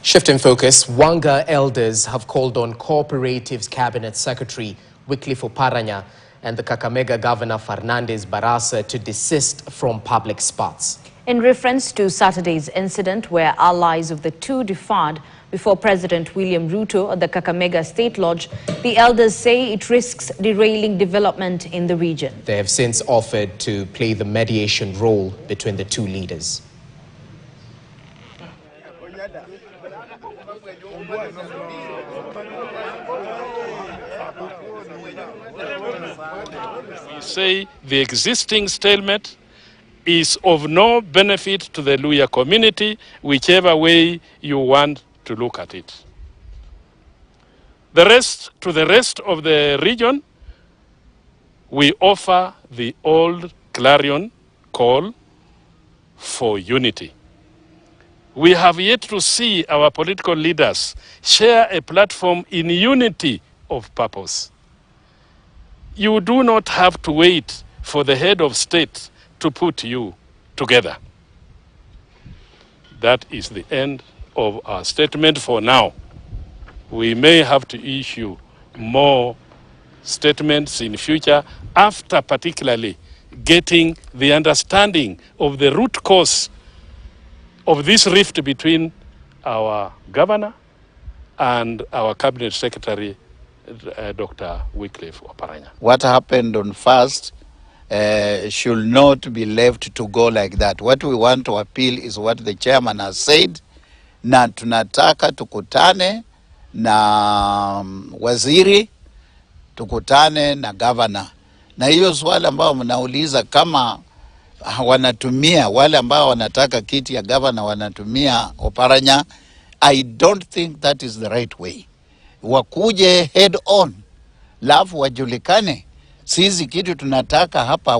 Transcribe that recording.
Shifting focus, Wanga elders have called on Cooperatives Cabinet Secretary Wycliffe Oparanya and the Kakamega Governor Fernandes Barasa to desist from public spots. In reference to Saturday's incident where allies of the two deferred before President William Ruto at the Kakamega State Lodge, the elders say it risks derailing development in the region. They have since offered to play the mediation role between the two leaders. We say the existing stalemate is of no benefit to the Luhya community, whichever way you want to look at it. The rest of the region, we offer the old clarion call for unity. We have yet to see our political leaders share a platform in unity of purpose. You do not have to wait for the head of state to put you together. That is the end of our statement for now. We may have to issue more statements in future after particularly getting the understanding of the root cause of this rift between our governor and our cabinet secretary, Dr. Wycliffe Oparanya. What happened on first should not be left to go like that. What we want to appeal is what the chairman has said, na tunataka tukutane na waziri, tukutane na governor. Na hiyo swali ambao mnauliza kama wanatumia wale ambao wanataka kiti ya governor wanatumia Oparanya, I don't think that is the right way. Wakuje head on, lafu wajulikane sisi kitu tunataka hapa.